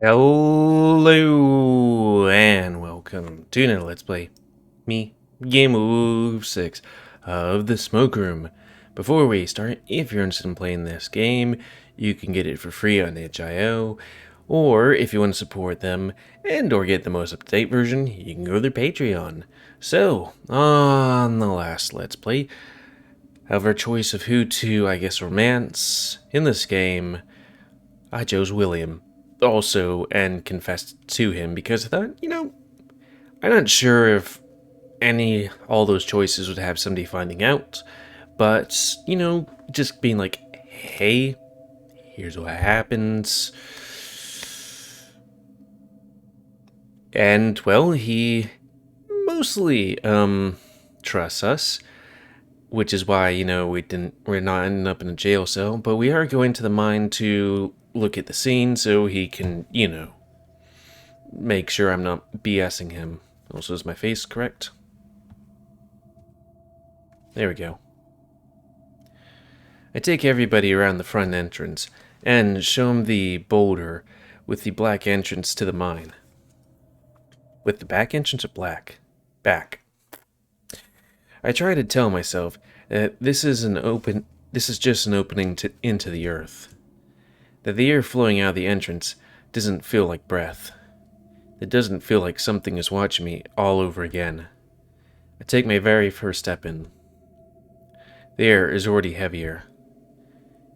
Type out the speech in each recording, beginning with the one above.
Hello and welcome to another Let's Play. Me, GamerWolfSix of the Smoke Room. Before we start, if you're interested in playing this game, you can get it for free on itch.io, or if you want to support them and or get the most up-to-date version, you can go to their Patreon. So, on the last Let's Play, of our choice of who to, romance in this game, I chose William. Also, and confessed to him because I thought, I'm not sure if all those choices would have somebody finding out, but, just being like, hey, here's what happens. And, well, he mostly, trusts us, which is why, we're not ending up in a jail cell, but we are going to the mine to look at the scene so he can, make sure I'm not BSing him. Also, is my face correct? There we go. I take everybody around the front entrance and show him the boulder with the black entrance to the mine. With the back entrance or black? Back. I try to tell myself that this is just an opening into the earth. That the air flowing out of the entrance doesn't feel like breath. It doesn't feel like something is watching me all over again. I take my very first step in. The air is already heavier.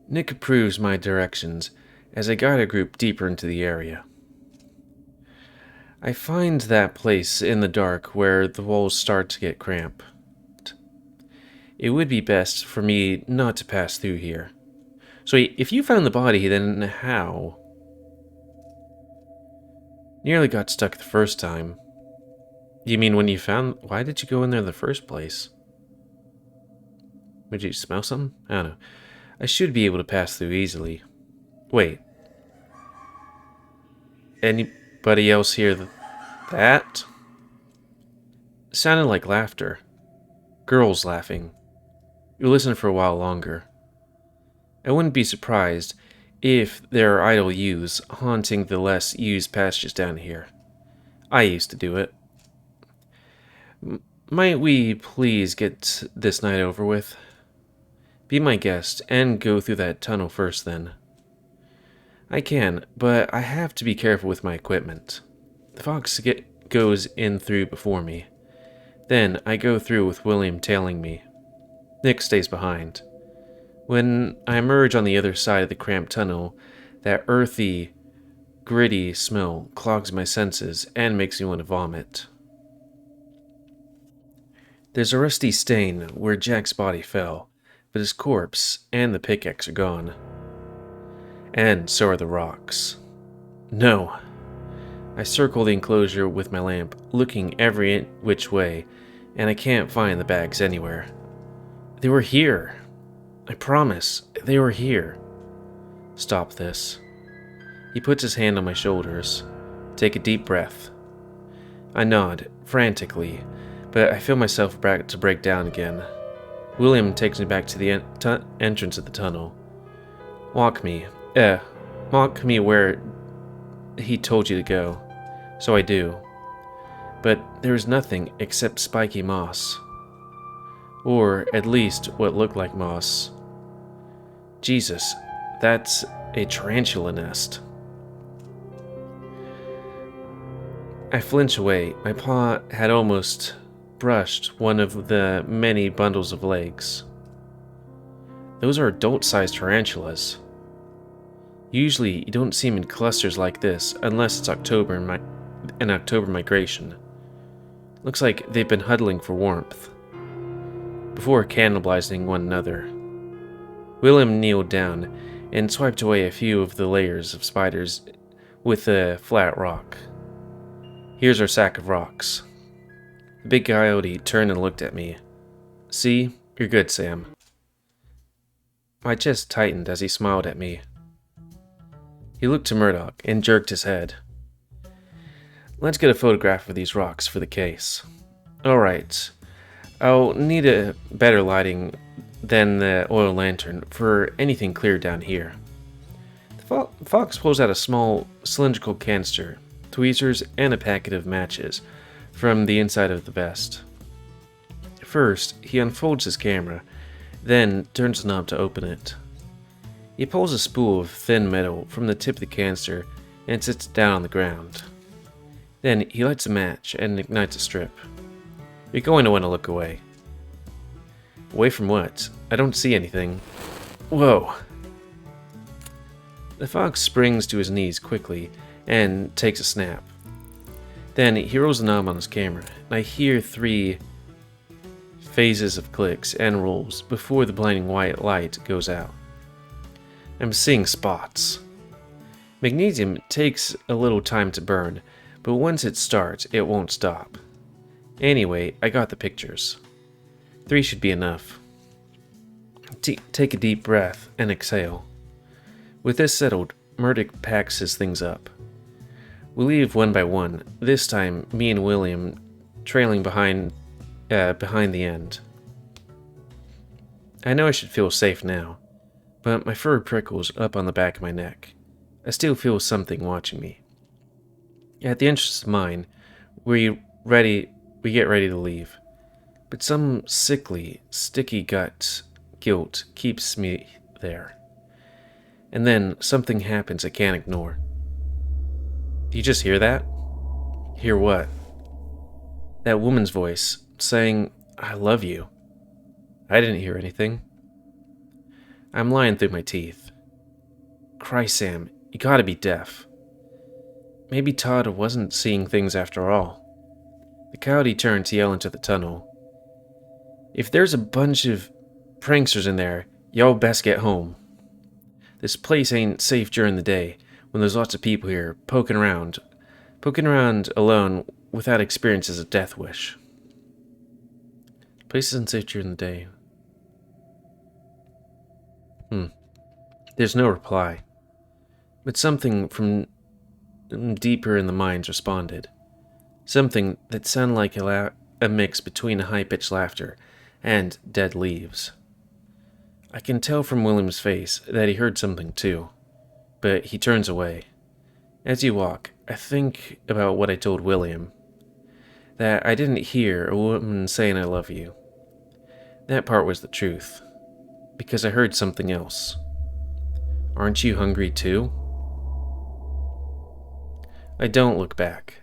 Nick approves my directions as I guide a group deeper into the area. I find that place in the dark where the walls start to get cramped. It would be best for me not to pass through here. So if you found the body, then how? Nearly got stuck the first time. You mean when you found... Why did you go in there in the first place? Did you smell something? I don't know. I should be able to pass through easily. Wait. Anybody else hear that? It sounded like laughter. Girls laughing. You listen for a while longer. I wouldn't be surprised if there are idle youths haunting the less used pastures down here. I used to do it. Might we please get this night over with? Be my guest and go through that tunnel first then. I can, but I have to be careful with my equipment. The fox goes in through before me. Then I go through with William tailing me. Nick stays behind. When I emerge on the other side of the cramped tunnel, that earthy, gritty smell clogs my senses and makes me want to vomit. There's a rusty stain where Jack's body fell, but his corpse and the pickaxe are gone. And so are the rocks. No. I circle the enclosure with my lamp, looking every which way, and I can't find the bags anywhere. They were here. I promise, they were here. Stop this. He puts his hand on my shoulders. Take a deep breath. I nod, frantically, but I feel myself about to break down again. William takes me back to the entrance of the tunnel. Walk me where he told you to go. So I do. But there is nothing except spiky moss. Or at least what looked like moss. Jesus, that's a tarantula nest. I flinch away. My paw had almost brushed one of the many bundles of legs. Those are adult-sized tarantulas. Usually, you don't see them in clusters like this unless it's an October migration. Looks like they've been huddling for warmth before cannibalizing one another. William kneeled down and swiped away a few of the layers of spiders with a flat rock. Here's our sack of rocks. The big coyote turned and looked at me. See, you're good, Sam. My chest tightened as he smiled at me. He looked to Murdoch and jerked his head. Let's get a photograph of these rocks for the case. Alright, I'll need a better lighting than the oil lantern for anything clear down here. The Fox pulls out a small cylindrical canister, tweezers, and a packet of matches from the inside of the vest. First, he unfolds his camera, then turns the knob to open it. He pulls a spool of thin metal from the tip of the canister and sits it down on the ground. Then he lights a match and ignites a strip. You're going to want to look away. Away from what? I don't see anything. Whoa! The fox springs to his knees quickly and takes a snap. Then he rolls the knob on his camera, and I hear 3 phases of clicks and rolls before the blinding white light goes out. I'm seeing spots. Magnesium takes a little time to burn, but once it starts, it won't stop. Anyway, I got the pictures. 3 should be enough. Take a deep breath and exhale. With this settled, Murdoch packs his things up. We leave one by one, this time me and William trailing behind the end. I know I should feel safe now, but my fur prickles up on the back of my neck. I still feel something watching me. At the entrance of mine, we get ready to leave, but some sickly, sticky guilt keeps me there. And then something happens I can't ignore. Do you just hear that? Hear what? That woman's voice saying, "I love you." I didn't hear anything. I'm lying through my teeth. Christ, Sam, you gotta be deaf. Maybe Todd wasn't seeing things after all. The coyote turned to yell into the tunnel. If there's a bunch of pranksters in there, y'all best get home. This place ain't safe during the day, when there's lots of people here poking around alone without experience as a death wish. The place isn't safe during the day. There's no reply, but something from deeper in the mines responded. Something that sounded like a mix between high-pitched laughter and dead leaves. I can tell from William's face that he heard something too, but he turns away. As you walk, I think about what I told William. That I didn't hear a woman saying I love you. That part was the truth, because I heard something else. Aren't you hungry too? I don't look back.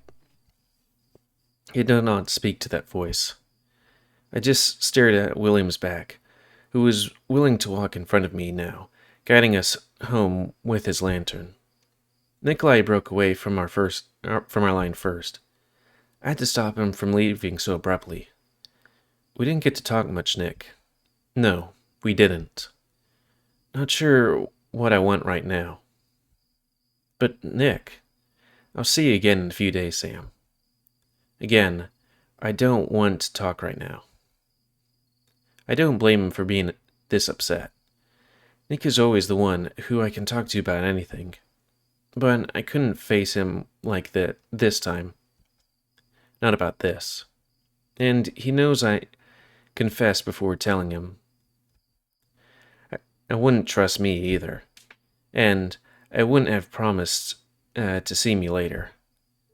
I do not speak to that voice. I just stared at William's back, who was willing to walk in front of me now, guiding us home with his lantern. Nikolai broke away from our line first. I had to stop him from leaving so abruptly. We didn't get to talk much, Nick. No, we didn't. Not sure what I want right now. But, Nick, I'll see you again in a few days, Sam. Again, I don't want to talk right now. I don't blame him for being this upset. Nick is always the one who I can talk to about anything. But I couldn't face him like that this time. Not about this. And he knows I confessed before telling him. I wouldn't trust me either. And I wouldn't have promised to see me later.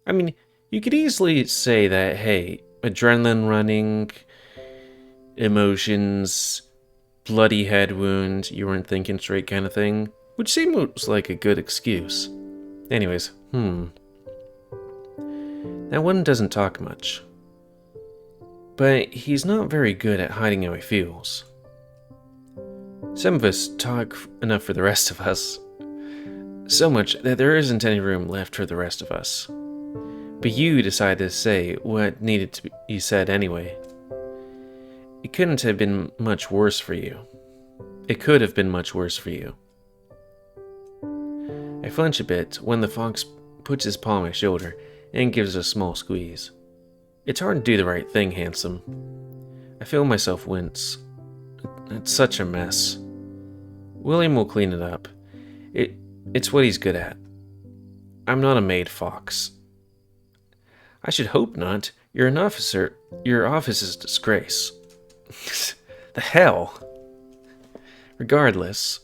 I mean, you could easily say that, hey, adrenaline running, emotions, bloody head wound, you weren't thinking straight kind of thing, which seems like a good excuse. Anyways, That one doesn't talk much. But he's not very good at hiding how he feels. Some of us talk enough for the rest of us. So much that there isn't any room left for the rest of us. But you decide to say what needed to be said anyway. It couldn't have been much worse for you. It could have been much worse for you. I flinch a bit when the fox puts his paw on my shoulder and gives a small squeeze. It's hard to do the right thing, handsome. I feel myself wince. It's such a mess. William will clean it up. It's what he's good at. I'm not a maid fox. I should hope not. You're an officer. Your office is a disgrace. The hell? Regardless,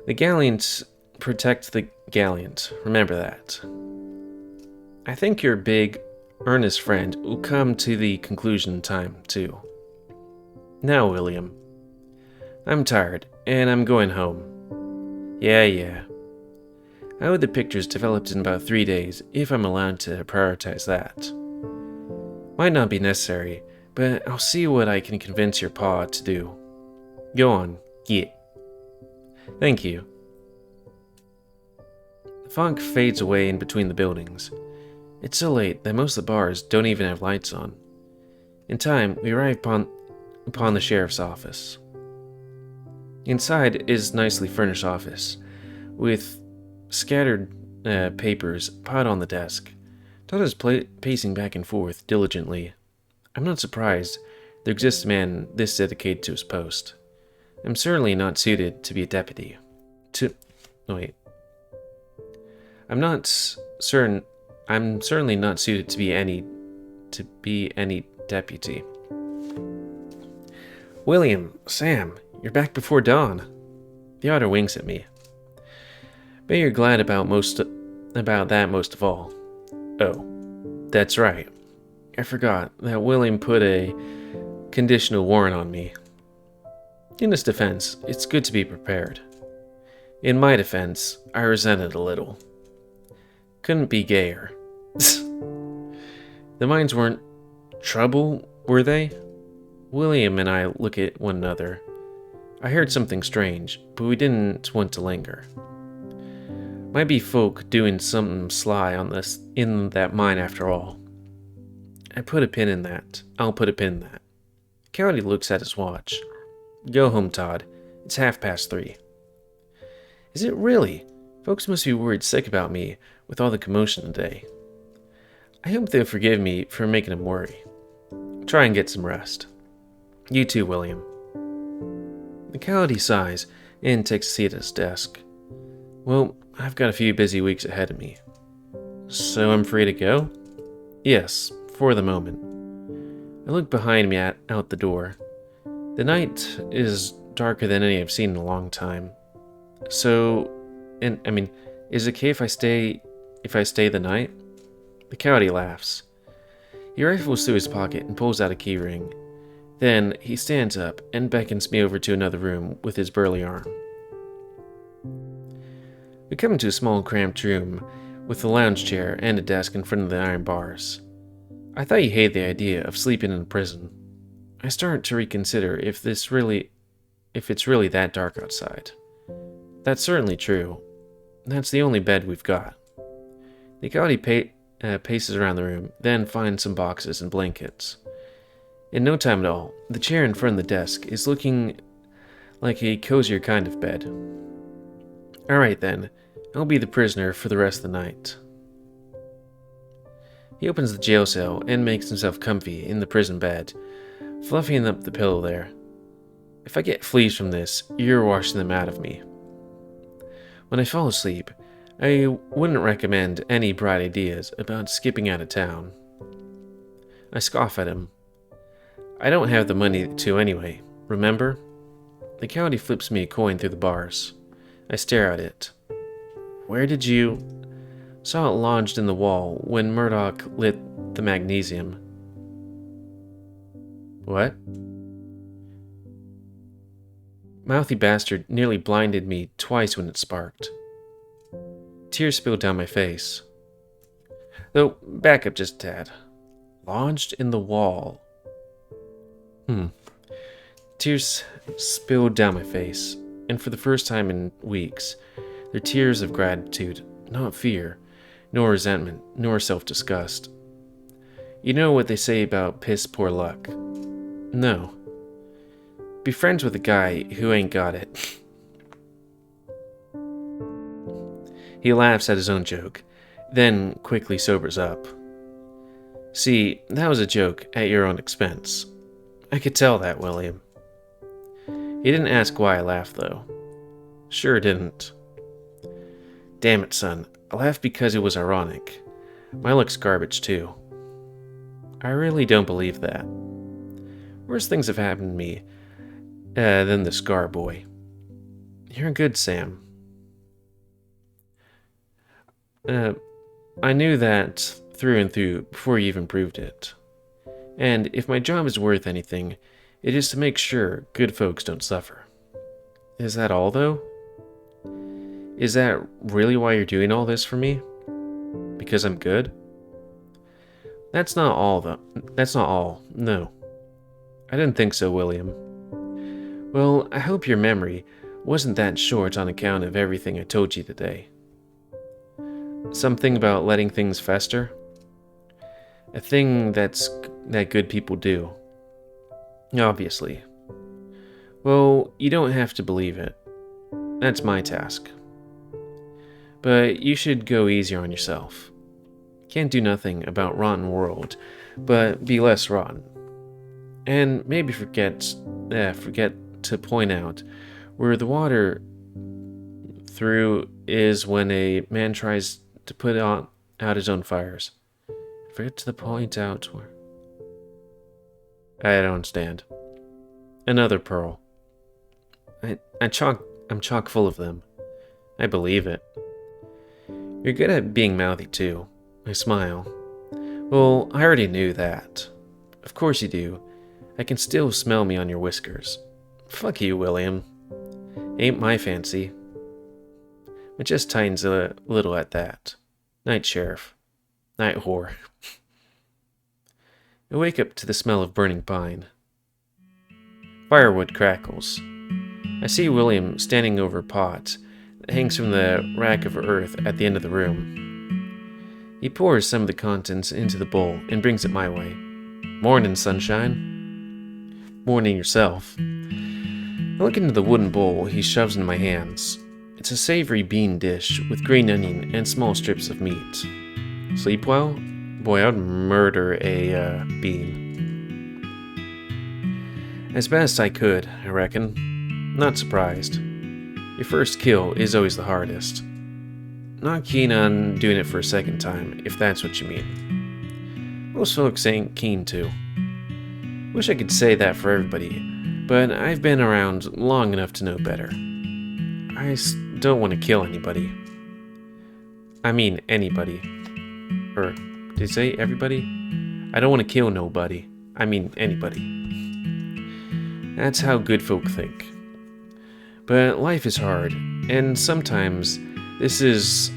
the gallant protect the gallant. Remember that. I think your big, earnest friend will come to the conclusion in time, too. Now, William. I'm tired, and I'm going home. Yeah. I hope the picture's developed in about 3 days, if I'm allowed to prioritize that. Might not be necessary, but I'll see what I can convince your pa to do. Go on, get. Thank you. The fog fades away in between the buildings. It's so late that most of the bars don't even have lights on. In time, we arrive upon the sheriff's office. Inside is a nicely furnished office, with scattered papers piled on the desk. Todd is pacing back and forth diligently. I'm not surprised there exists a man this dedicated to his post. I'm certainly not suited to be a deputy. I'm certainly not suited to be any deputy. William, Sam, you're back before dawn. The otter winks at me. Bet you're glad about that most of all. Oh, that's right. I forgot that William put a conditional warrant on me. In his defense, it's good to be prepared. In my defense, I resent it a little. Couldn't be gayer. The mines weren't trouble, were they? William and I look at one another. I heard something strange, but we didn't want to linger. Might be folk doing something sly in that mine after all. I'll put a pin in that. Coyote looks at his watch. Go home, Todd. It's 3:30. Is it really? Folks must be worried sick about me with all the commotion today. I hope they'll forgive me for making them worry. Try and get some rest. You too, William. The Coyote sighs and takes a seat at his desk. Well, I've got a few busy weeks ahead of me. So I'm free to go? Yes, for the moment. I look behind me out the door. The night is darker than any I've seen in a long time. So, is it okay if I stay the night? The Coyote laughs. He rifles through his pocket and pulls out a key ring. Then he stands up and beckons me over to another room with his burly arm. We come into a small, cramped room with a lounge chair and a desk in front of the iron bars. I thought you hated the idea of sleeping in a prison. I start to reconsider if it's really that dark outside. That's certainly true. That's the only bed we've got. The Coyote paces around the room, then finds some boxes and blankets. In no time at all, the chair in front of the desk is looking like a cozier kind of bed. Alright then, I'll be the prisoner for the rest of the night. He opens the jail cell and makes himself comfy in the prison bed, fluffing up the pillow there. If I get fleas from this, you're washing them out of me. When I fall asleep, I wouldn't recommend any bright ideas about skipping out of town. I scoff at him. I don't have the money to anyway, remember? The Coyote flips me a coin through the bars. I stare at it. Where did you... Saw it lodged in the wall when Murdoch lit the magnesium. What? Mouthy bastard nearly blinded me twice when it sparked. Tears spilled down my face. Though, back up just a tad. Lodged in the wall. Tears spilled down my face, and for the first time in weeks, they're tears of gratitude, not fear, nor resentment, nor self-disgust. You know what they say about piss poor luck? No. Be friends with a guy who ain't got it. He laughs at his own joke, then quickly sobers up. See, that was a joke at your own expense. I could tell that, William. He didn't ask why I laughed, though. Sure didn't. Damn it, son. I laughed because it was ironic. My luck's garbage, too. I really don't believe that. Worse things have happened to me than the scar boy. You're good, Sam. I knew that through and through before you even proved it. And if my job is worth anything, it is to make sure good folks don't suffer. Is that all, though? Is that really why you're doing all this for me? Because I'm good? That's not all, though. That's not all, no. I didn't think so, William. Well, I hope your memory wasn't that short on account of everything I told you today. Something about letting things fester? A thing that good people do. Obviously. Well, you don't have to believe it. That's my task. But you should go easier on yourself. Can't do nothing about rotten world, but be less rotten. And maybe forget to point out where the water through is when a man tries to put out his own fires. Forget to point out where... I don't understand. Another pearl. I'm chock full of them. I believe it. You're good at being mouthy too. I smile. Well, I already knew that. Of course you do. I can still smell me on your whiskers. Fuck you, William. Ain't my fancy. It just tightens a little at that. Night, Sheriff. Night, whore. I wake up to the smell of burning pine. Firewood crackles. I see William standing over a pot that hangs from the rack of earth at the end of the room. He pours some of the contents into the bowl and brings it my way. Morning, sunshine. Morning yourself. I look into the wooden bowl he shoves into my hands. It's a savory bean dish with green onion and small strips of meat. Sleep well? Boy, I'd murder a bean. As best I could, I reckon. Not surprised. Your first kill is always the hardest. Not keen on doing it for a second time, if that's what you mean. Most folks ain't keen to. Wish I could say that for everybody, but I've been around long enough to know better. I don't want to kill anybody. I mean anybody. Or, did you say everybody? I don't want to kill nobody. I mean anybody. That's how good folk think. But life is hard, and sometimes this is,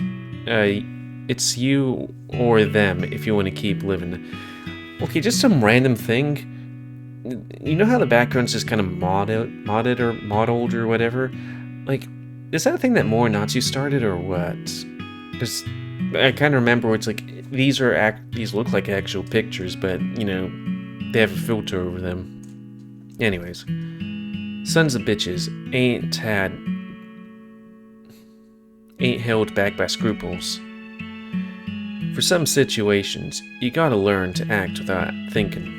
it's you or them if you want to keep living. Okay, just some random thing. You know how the background's just kind of modeled or whatever? Like, is that a thing that more Nazis started or what? Because I kind of remember where it's like, these look like actual pictures, but, you know, they have a filter over them. Anyways, sons of bitches ain't held back by scruples. For some situations, you gotta learn to act without thinking.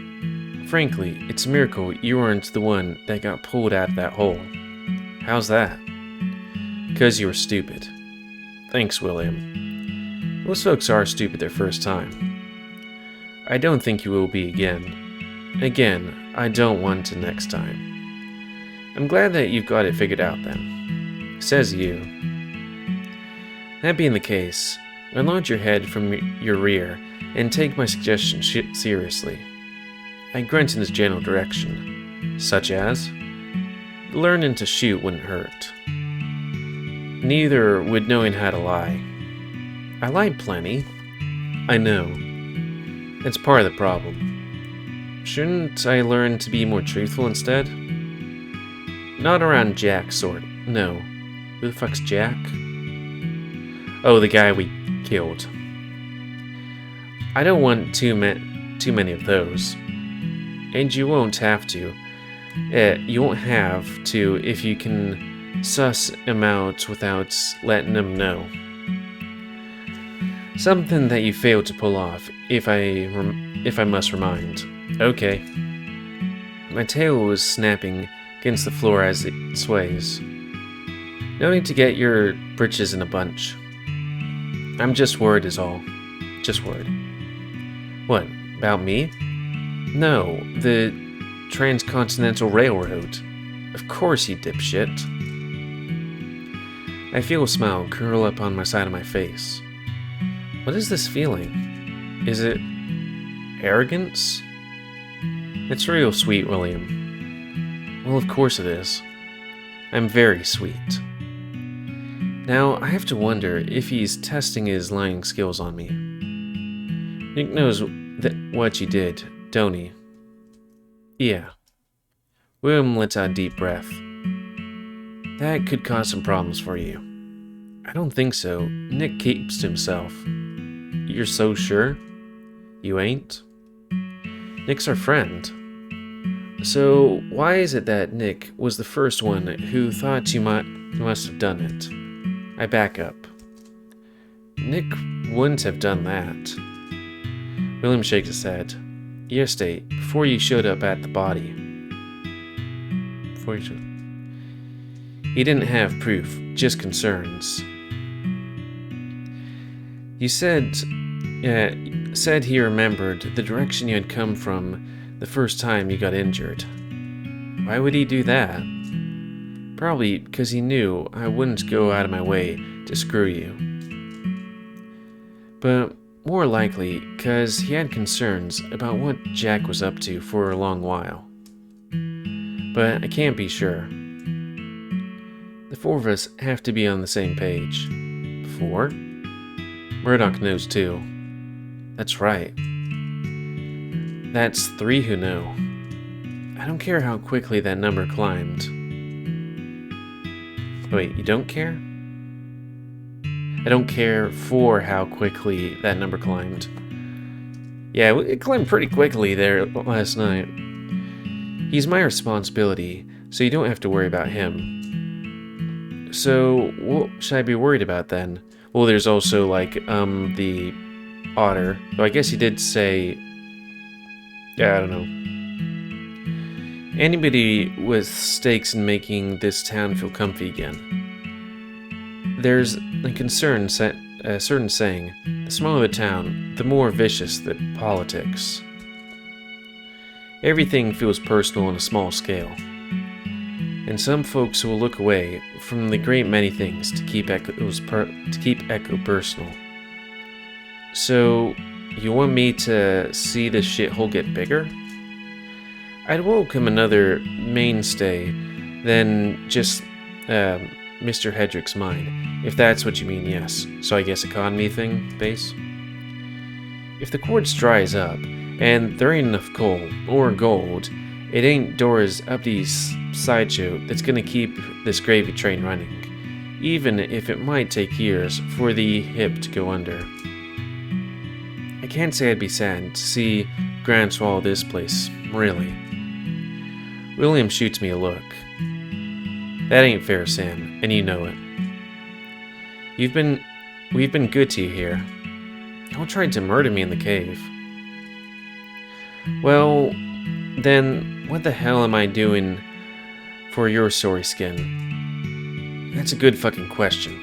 Frankly, it's a miracle you weren't the one that got pulled out of that hole. How's that? 'Cause you were stupid. Thanks, William. Most folks are stupid their first time. I don't think you will be again. Again, I don't want to next time. I'm glad that you've got it figured out then. Says you. That being the case, unload your head from your rear and take my suggestion seriously. I grunt in this general direction, such as, learning to shoot wouldn't hurt. Neither would knowing how to lie. I lied plenty. I know. It's part of the problem. Shouldn't I learn to be more truthful instead? Not around Jack sort. No. Who the fuck's Jack? Oh, the guy we killed. I don't want too many of those. And you won't have to. You won't have to if you can suss him out without letting him know. Something that you failed to pull off, if I must remind. Okay. My tail was snapping against the floor as it sways. No need to get your britches in a bunch. I'm just worried is all. Just worried. What, about me? No, the Transcontinental Railroad. Of course, you dipshit. I feel a smile curl up on my side of my face. What is this feeling? Is it arrogance? It's real sweet, William. Well, of course it is. I'm very sweet. Now, I have to wonder if he's testing his lying skills on me. Nick knows what you did, don't he? Yeah. William lets out a deep breath. That could cause some problems for you. I don't think so. Nick keeps to himself. You're so sure? You ain't? Nick's our friend. So why is it that Nick was the first one who thought you must have done it? I back up. Nick wouldn't have done that. William shakes his head. Yesterday, before you showed up at the body. He didn't have proof, just concerns. You said he remembered the direction you had come from the first time you got injured. Why would he do that? Probably because he knew I wouldn't go out of my way to screw you. But more likely because he had concerns about what Jack was up to for a long while. But I can't be sure. The four of us have to be on the same page. 4? Murdoch knows too. That's right. That's 3 who know. I don't care how quickly that number climbed. Wait, you don't care? I don't care for how quickly that number climbed. Yeah, it climbed pretty quickly there last night. He's my responsibility, so you don't have to worry about him. So, what should I be worried about then? Well, there's also, like, the otter. Though I guess he did say... Yeah, I don't know. Anybody with stakes in making this town feel comfy again. There's a certain saying, the smaller the town, the more vicious the politics. Everything feels personal on a small scale. And some folks will look away from the great many things to keep Echo personal. So, you want me to see this shithole get bigger? I'd welcome another mainstay than just Mr. Hedrick's mine, if that's what you mean, yes. So I guess economy thing, base? If the quartz dries up, and there ain't enough coal or gold, it ain't Dora's uppity sideshow that's gonna keep this gravy train running, even if it might take years for the hip to go under. I can't say I'd be sad to see Grant swallow this place, really. William shoots me a look. That ain't fair, Sam, and you know it. We've been good to you here. Y'all tried to murder me in the cave. Well, then what the hell am I doing for your sorry skin? That's a good fucking question.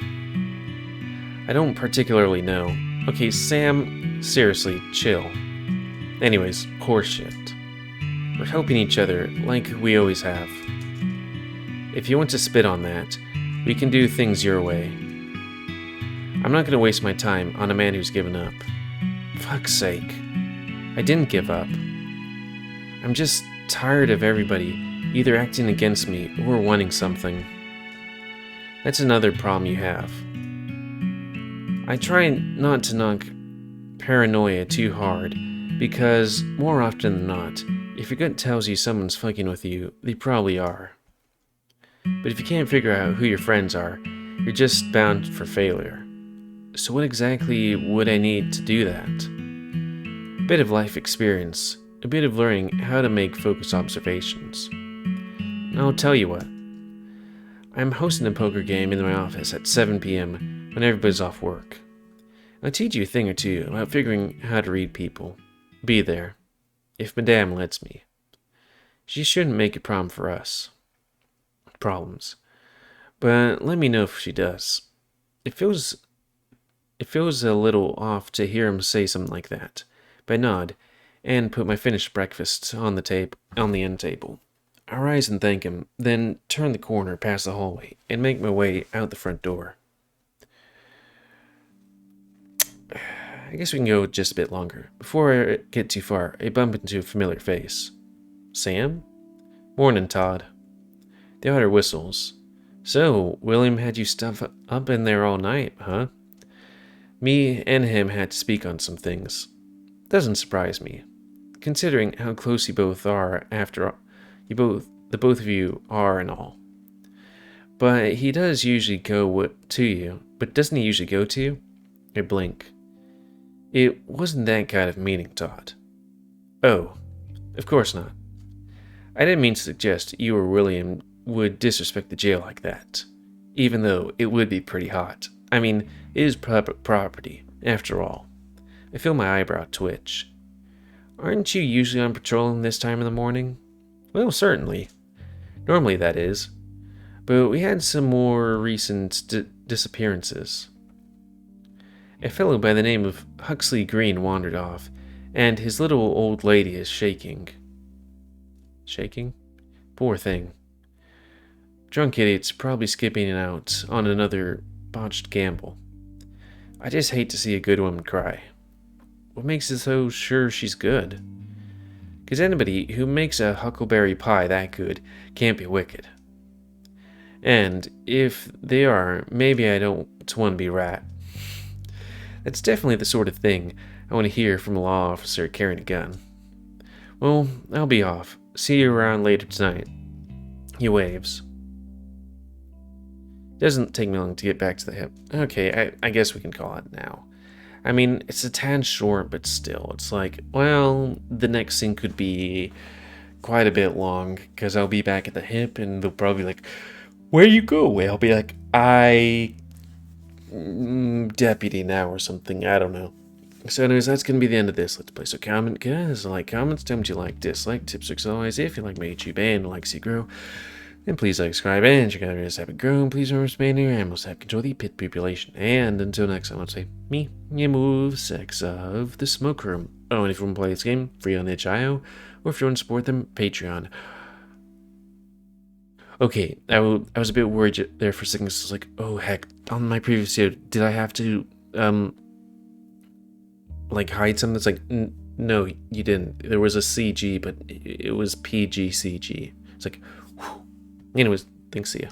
I don't particularly know. Okay, Sam, seriously, chill. Anyways, horseshit. We're helping each other like we always have. If you want to spit on that, we can do things your way. I'm not gonna waste my time on a man who's given up. Fuck's sake. I didn't give up. I'm just tired of everybody either acting against me or wanting something. That's another problem you have. I try not to knock paranoia too hard, because more often than not, if your gut tells you someone's fucking with you, they probably are. But if you can't figure out who your friends are, you're just bound for failure. So what exactly would I need to do that? A bit of life experience, a bit of learning how to make focused observations. And I'll tell you what. I'm hosting a poker game in my office at 7 p.m. when everybody's off work. I'll teach you a thing or two about figuring how to read people. Be there, if Madame lets me. She shouldn't make a problem for us. Problems. But let me know if she does. It feels a little off to hear him say something like that. But I nod and put my finished breakfast on the end table. I rise and thank him, then turn the corner past the hallway and make my way out the front door. I guess we can go just a bit longer. Before I get too far, I bump into a familiar face. Sam? Morning, Todd. The otter whistles. So, William had you stuff up in there all night, huh? Me and him had to speak on some things. Doesn't surprise me, considering how close you both are after all. The both of you are and all. But he does usually go to you. But doesn't he usually go to you? I blink. It wasn't that kind of meaning, Todd. Oh, of course not. I didn't mean to suggest you or William would disrespect the jail like that, even though it would be pretty hot. I mean, it is public property, after all. I feel my eyebrow twitch. Aren't you usually on patrol this time in the morning? Well, certainly. Normally, that is. But we had some more recent disappearances. A fellow by the name of Huxley Green wandered off, and his little old lady is shaking. Shaking? Poor thing. Drunk idiots probably skipping out on another botched gamble. I just hate to see a good woman cry. What makes it so sure she's good? Because anybody who makes a huckleberry pie that good can't be wicked. And if they are, maybe I don't want to be rat. That's definitely the sort of thing I want to hear from a law officer carrying a gun. Well, I'll be off. See you around later tonight. He waves. Doesn't take me long to get back to the hip. Okay, I guess we can call it now. I mean, it's a tad short, but still, it's like, well, the next scene could be quite a bit long, because I'll be back at the hip, and they'll probably be like, where you go? I'll be like, deputy now or something, I don't know. So anyways, that's going to be the end of this Let's Play. So comment, guys, like, comments, tell me what you like, dislike, tips, tricks, otherwise, if you like my YouTube and like see grow, then please like, subscribe, and check out the videos that have grown. Please remember to remain here and most have control the pit population. And until next time, I'll say, me, GamerWolfSix of the Smoke Room. Oh, and if you want to play this game, free on itch.io, or if you want to support them, Patreon. Okay, I was a bit worried there for a second. It's like, oh heck, on my previous video, did I have to, like hide something? It's like, no, you didn't. There was a CG, but it was PG CG. It's like, whew. Anyways, thanks, see ya.